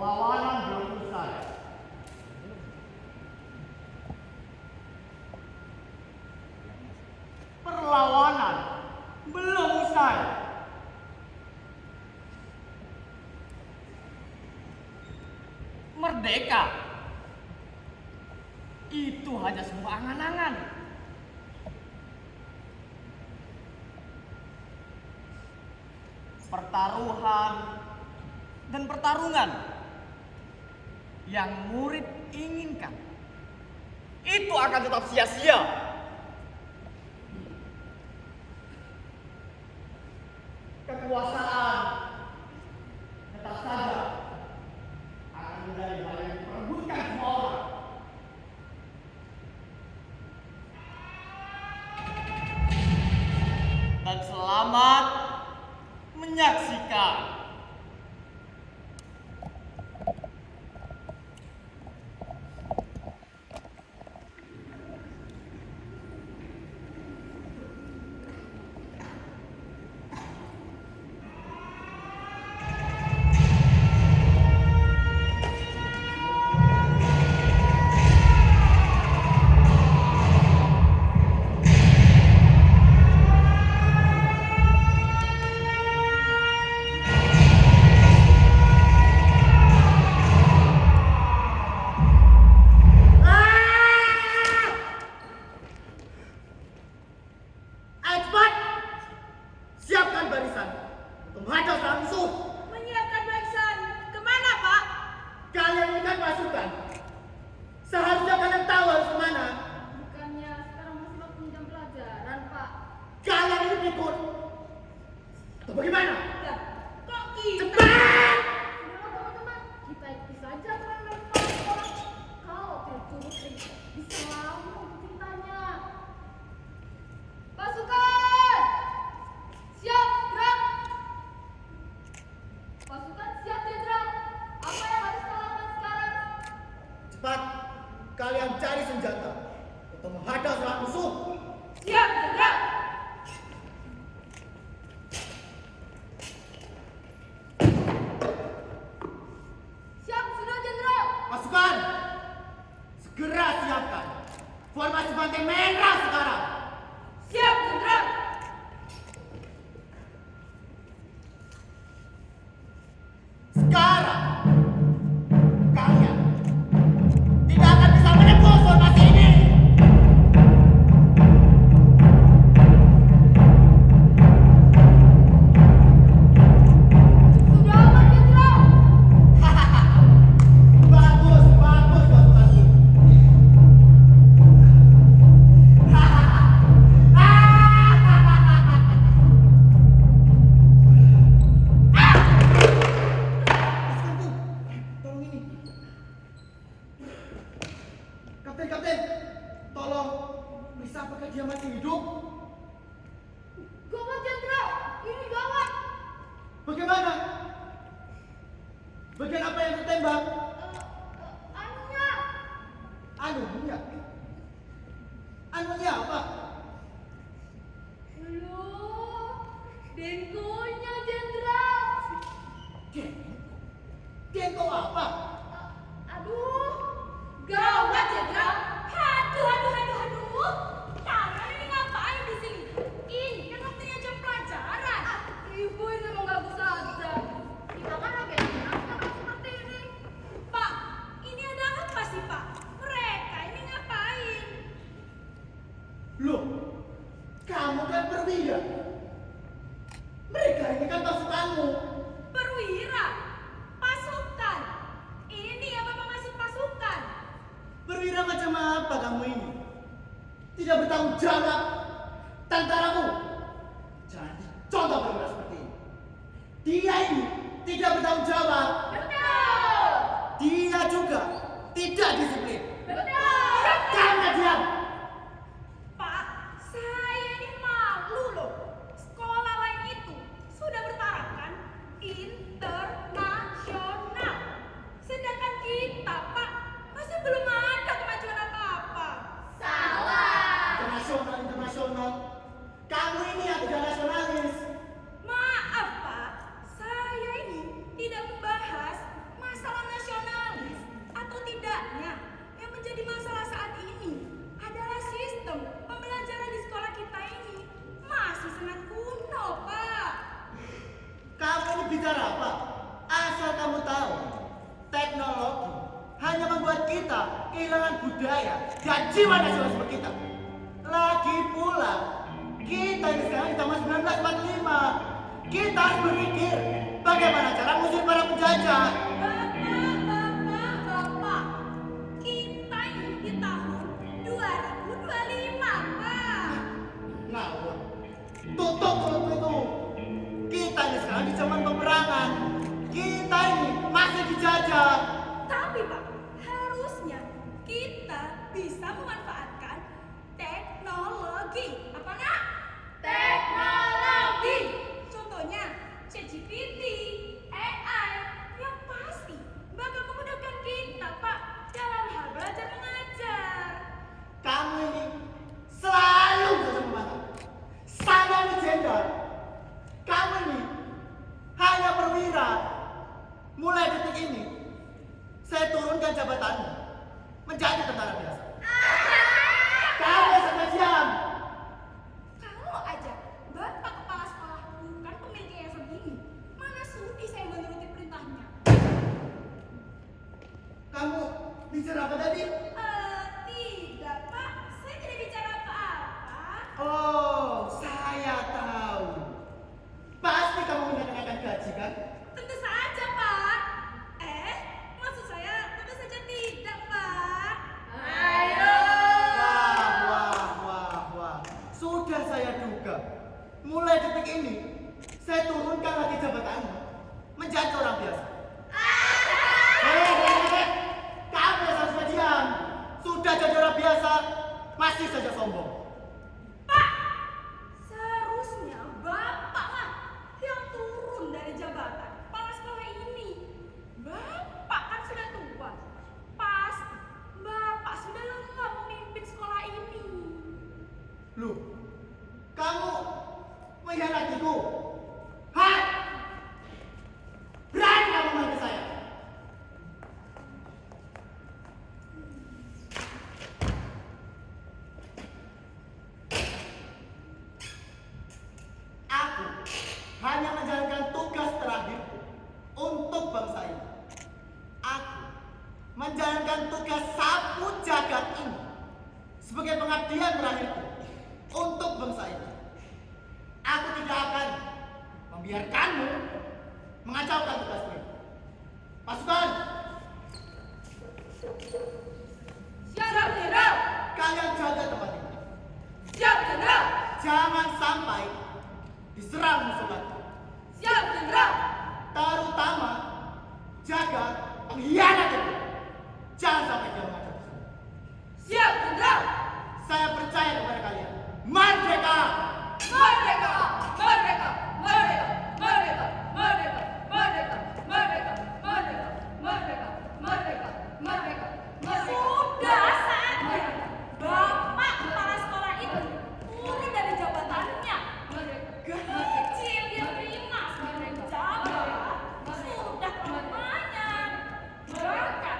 Perlawanan belum usai. Perlawanan belum usai. Merdeka itu hanya sebuah angan-angan. Pertaruhan dan pertarungan yang murid inginkan itu akan tetap sia-sia. Kekuasaan tetap saja akan menjadi hal yang diperebutkan semua orang. Dan selamat menyaksikan. Bagaimana? Kok kita? Cepat! Teman-teman, kita ikuti saja tren dari orang. Kalau tertutup bisa lama cintanya. Pasukan, siap gerak. Pasukan siap gerak. Apa yang harus kita lakukan sekarang? Cepat, kalian cari senjata untuk menghadang serangan musuh. Siap gerak. Pasukan, segera siapkan formasi banteng merah sekarang. Siap, Jenderal. Sekarang, kalian tidak akan bisa menembus formasi ini. Sudah aman, Jenderal. Bagus, bagus pasukanku. Pasukanku, tolong ini. Kapten, tolong periksa apakah dia masih hidup. Gawat, Jenderal. Ini gawat. Bagaimana? Bagian apa yang tertembak? Anunya. Anunya? Anunya apa? Loh, dengkulnya, Jenderal. Dengko apa? Aduh, gawat, Jenderal. Aduh. Kalian ini ngapain di sini? Ini kan waktunya jam pelajaran. Ibu ini mau ganggu saja. Kita kan lagi ada seperti ini. Pak, ini ada apa sih, Pak? Mereka ini ngapain? Loh, kamu kan perwira. Mereka ini kan pasukanmu. Perwira, pasukan. Ini apa maksud pasukan? Perwira macam apa kamu ini? Tidak bertanggung jawab. Tentaramu. Jangan dicontoh perwira seperti ini. Dia ini tidak bertanggung jawab. Betul. Dia juga tidak disiplin. Betul. Karena diam. Pak, saya ini malu loh. Sekolah lain itu sudah bertarafkan internasional. Sedangkan kita, Pak, masih belum ada kemajuan apa-apa. Salah. Internasional. Kamu ini yang tidak nasionalis. Maaf, Pak. Saya ini tidak membahas masalah nasional. kita kehilangan budaya dan jiwa nasionalisme kita. Lagi pula, kita ini sekarang di tahun 1945. Kita harus berpikir bagaimana cara mengusir para penjajah. Bapak. Kita ini di tahun 2025, Pak. Ngawur. Tutup mulut itu. Kita ini sekarang di zaman peperangan. Kita ini masih dijajah. Tapi Pak, harusnya kita bisa memanfaatkan teknologi. Apa nak? Teknologi. Contohnya ChatGPT, AI, yang pasti bakal memudahkan kita Pak dalam hal belajar mengajar. Kamu ini selalu saja membantah. Saya ini jenderal. Kamu ini hanya perwira. Mulai detik ini, saya turunkan jabatanmu menjadi tentara biasa. Kamu sampai diam. Kalau aja Bapak kepala sekolah bukan pemilik yayasan ini, mana sudi saya menuruti perintahnya. Kamu bicara apa tadi? Tidak Pak, saya tidak bicara apa-apa. Oh, saya tahu. Pasti kamu menanyakan gaji kan? Tentu saja Pak. Maksud saya tentu saja tidak Pak. Ayo. Wah. Sudah saya duga. Mulai detik ini, saya turunkan lagi jabatanmu menjadi orang biasa. Hei, kamu yang harus diam. Sudah jadi orang biasa, masih saja sombong. Pak, seharusnya Bapak lah yang turun dari jabatan kepala sekolah ini. Bapak kan sudah tua. Pasti Bapak sudah lama memimpin sekolah ini. Loh, kamu mengkhianatiku? Hah? Berani kamu manggil saya? Aku hanya menjalankan tugas terakhirku untuk bangsa ini. Aku menjalankan tugas sapu jagat ini sebagai pengabdian terakhirku untuk bangsa ini. Aku tidak akan membiarkanmu mengacaukan tugasmu. Pasukan, Siap, Jenderal. kalian jaga tempat ini. Siap, Jenderal. Jangan sampai diserang musuh lagi. Siap, Jenderal. Terutama jaga pengkhianat itu. Jangan sampai dia mengacau. Siap, Jenderal. Saya percaya kepada kalian. Merdeka! Merdeka! Merdeka! Merdeka! Merdeka! Merdeka! Merdeka! Merdeka! Merdeka! Merdeka! Merdeka! Merdeka! Sudah saatnya Bapak kepala sekolah itu turun dari jabatannya. Gaji yang dia terima sebagai pejabat sudah terlalu banyak. Bahkan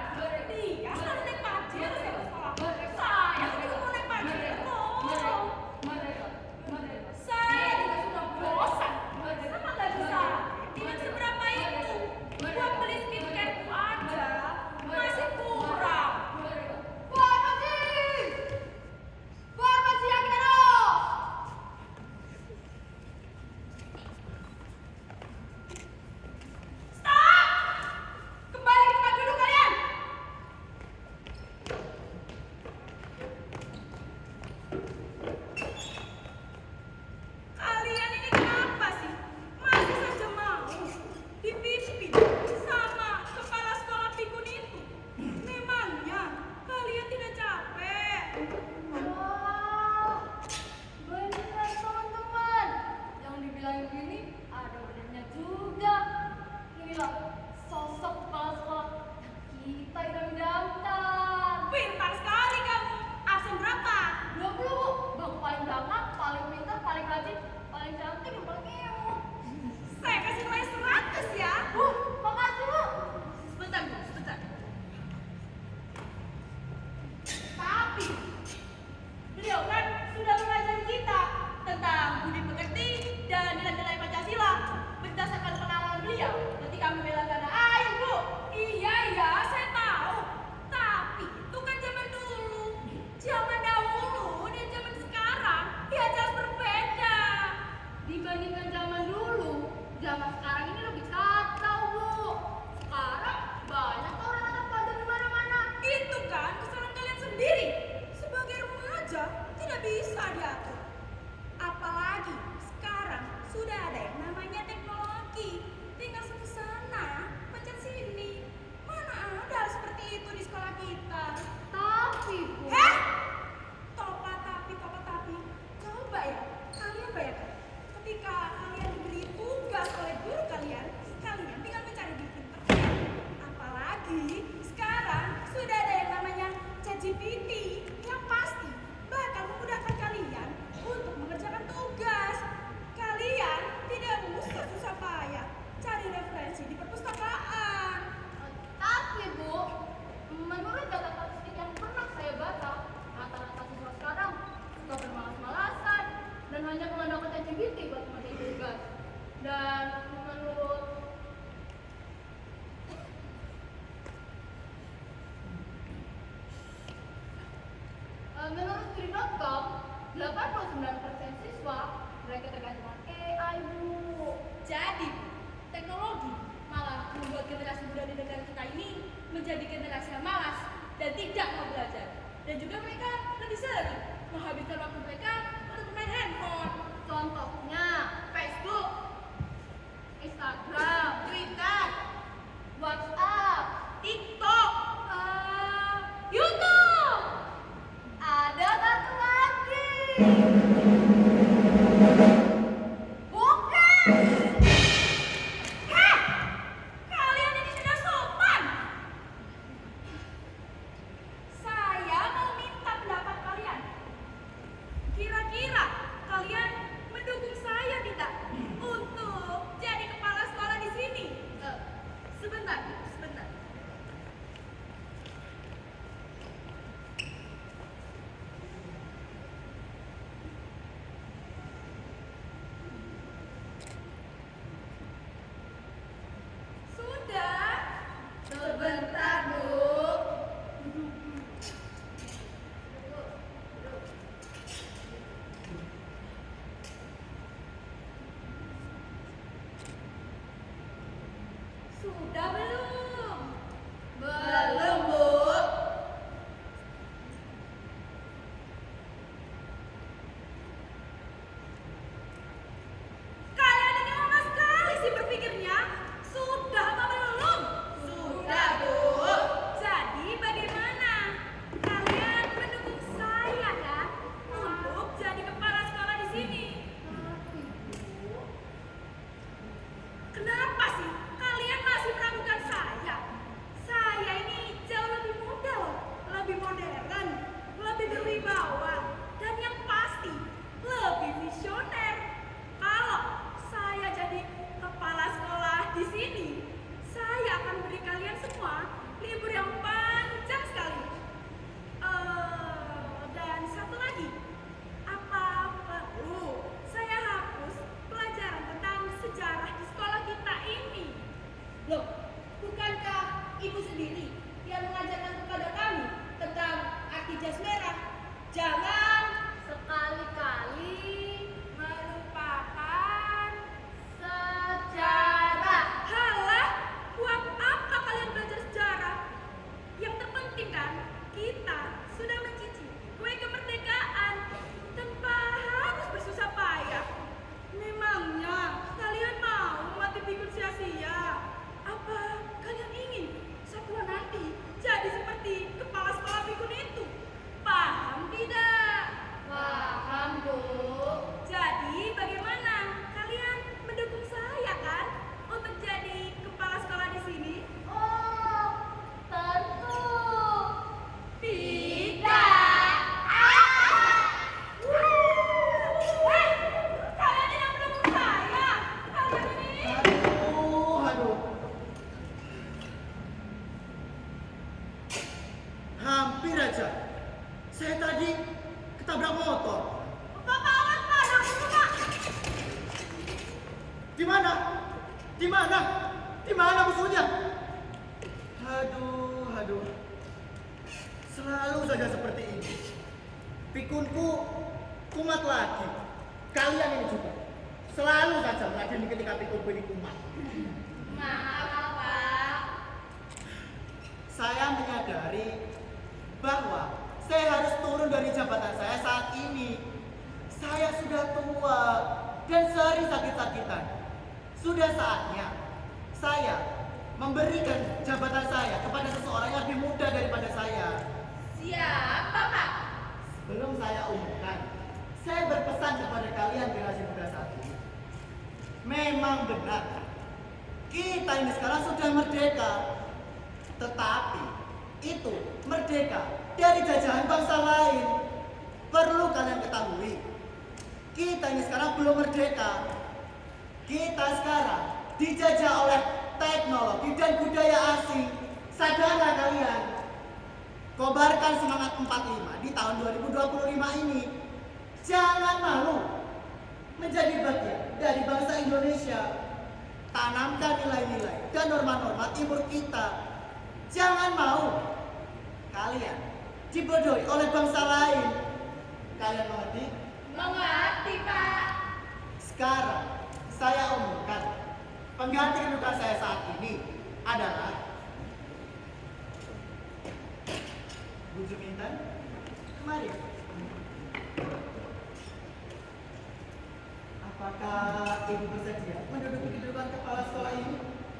98,9% siswa mereka tergantung AI, Bu. Jadi, teknologi malah membuat generasi muda di negara kita ini menjadi generasi yang malas dan tidak mau belajar. Dan juga mereka lebih sering menghabiskan waktu mereka untuk main handphone. Contohnya Facebook, Instagram, Twitter, WhatsApp, TikTok, YouTube. Ada satu lagi. Bukan. Heh, kalian ini sudah sopan. Saya mau minta pendapat kalian. Kira-kira kalian mendukung saya tidak untuk jadi kepala sekolah di sini? Sebentar. Sudah. Sebentar, Bu. Sudah belum? Belum, Bu. Kalian ini lama sekali sih berpikirnya. Sudah apa belum? Sudah, Bu. Jadi bagaimana? Kalian mendukung saya kan untuk jadi kepala sekolah di sini? Kenapa sih kalian masih meragukan saya? Saya ini jauh lebih muda loh, lebih modern, lebih berwibawa, dan yang pasti lebih visioner. Kalau saya jadi kepala sekolah di sini, saya akan beri kalian semua libur yang panjang sekali. Dan satu lagi, apa perlu saya hapus pelajaran tentang sejarah di sekolah kita ini? Loh, bukankah ibu sendiri yang mengajarkan kepada kami tentang arti jas merah? Jangan sekali-kali melupakan sejarah. Halah, buat apa kalian belajar sejarah? Yang terpenting kan, kita sudah mencicipi kue kemerdekaan tanpa harus bersusah payah. Memangnya kalian mau mati pikun sia-sia? Apa kalian ingin suatu nanti jadi seperti kepala sekolah pikun itu? Paham tidak? Paham, Bu. Jadi bagaimana? Kalian mendukung saya kan untuk jadi kepala sekolah di sini? Oh, tentu. Tidak. Kalian tidak mendukung saya. Kalian ini. Aduh. Hampir aja. Saya tadi ketabrak motor. Bapak awas, Pak. Jangan Pak. Di mana? Di mana? Di mana musuhnya? Aduh. Selalu saja seperti ini. Pikunku kumat lagi. Kalian ini juga. Selalu saja meladeni ketika pikunku ini kumat. Maaf, Pak. Saya menyadari bahwa saya harus turun dari jabatan saya saat ini. Saya sudah tua dan sering sakit-sakitan. Sudah saatnya saya memberikan jabatan saya kepada seseorang yang lebih muda daripada saya. Siapa, Pak? Sebelum saya umumkan, saya berpesan kepada kalian generasi muda saat ini. Memang benar, kita ini sekarang sudah merdeka. Tetapi itu merdeka dari jajahan bangsa lain. Perlu kalian ketahui, kita ini sekarang belum merdeka. Kita sekarang dijajah oleh teknologi dan budaya asing. Sadarlah kalian. Kobarkan semangat 45 di tahun 2025 ini. Jangan malu menjadi bagian dari bangsa Indonesia. Tanamkan nilai-nilai dan norma-norma timur kita. Jangan mau kalian dibodohi oleh bangsa lain. Kalian mengerti? Mengerti, Pak. Sekarang saya umumkan pengganti kedudukan saya saat ini adalah Bu Juminten. Kemari. Apakah Ibu bersedia menduduki kedudukan kepala sekolah ini?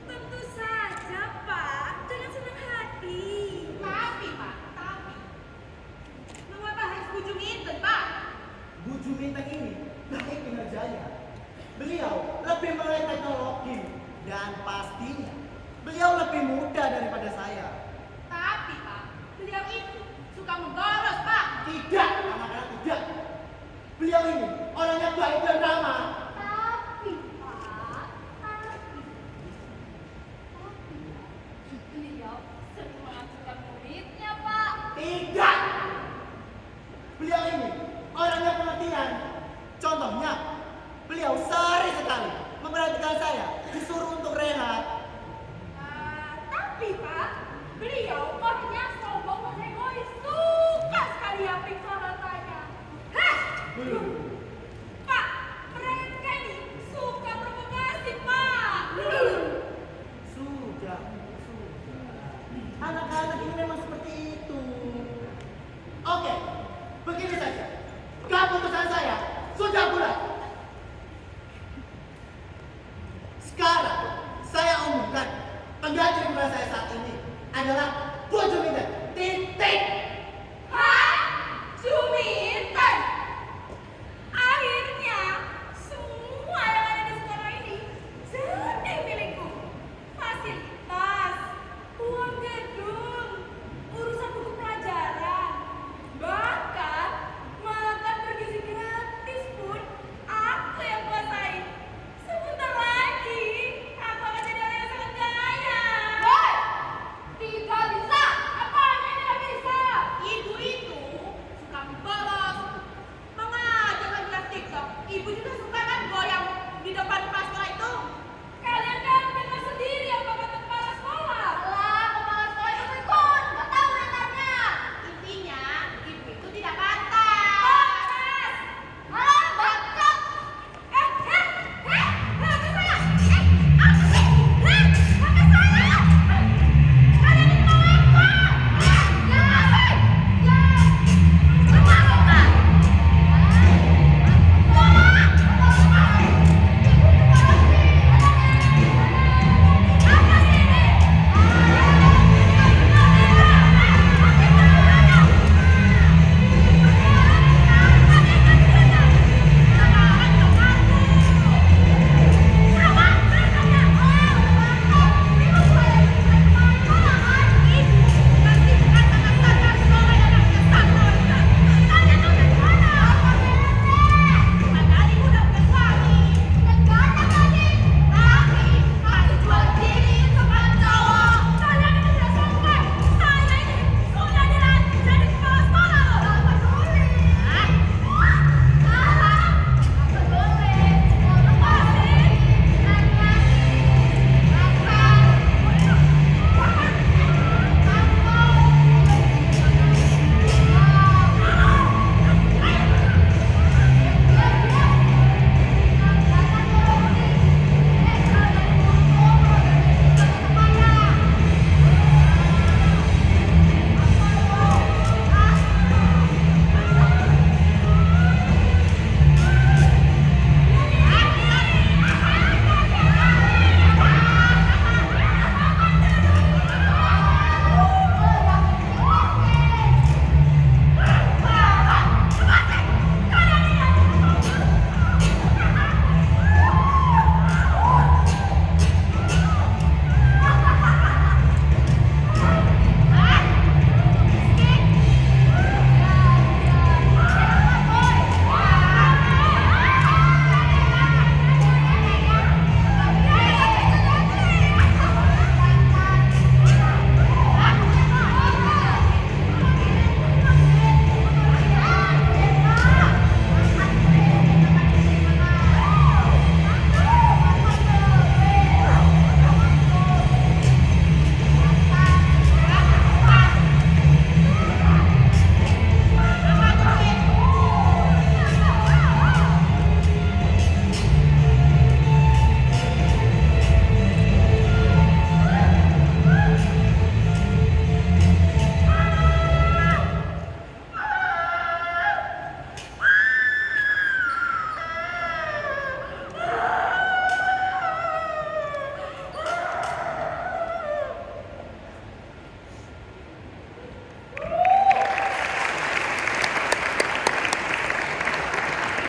Tentu saja, Pak. Dengan senang hati. Tapi, Pak, tapi. Mengapa harus Bu Juminten, Pak? Bu Juminten ini baik kinerjanya. Beliau lebih melek teknologi dan pastinya beliau lebih muda daripada saya. Tapi, Pak, beliau itu suka memboros, Pak. Tidak, anak-anak tidak. Beliau ini orangnya baik dan ramah. Tapi, Pak, beliau sering mengacungkan muridnya, Pak. Tidak. Beliau ini orangnya pengertian. Contohnya, beliau sehari sekali memperhatikan saya disuruh untuk rehat. Tapi, Pak, beliau orangnya sombong dan egois. Suka sekali ambil sarannya. Hah? Pak, mereka ini suka provokasi, Pak. Sudah. Anak-anak ini memang seperti itu. Oke, begini saja. Keputusan saya sudah bulat. Sekarang saya umumkan pengganti kepada saya saat ini adalah Bu Juminten. Titik. Hah?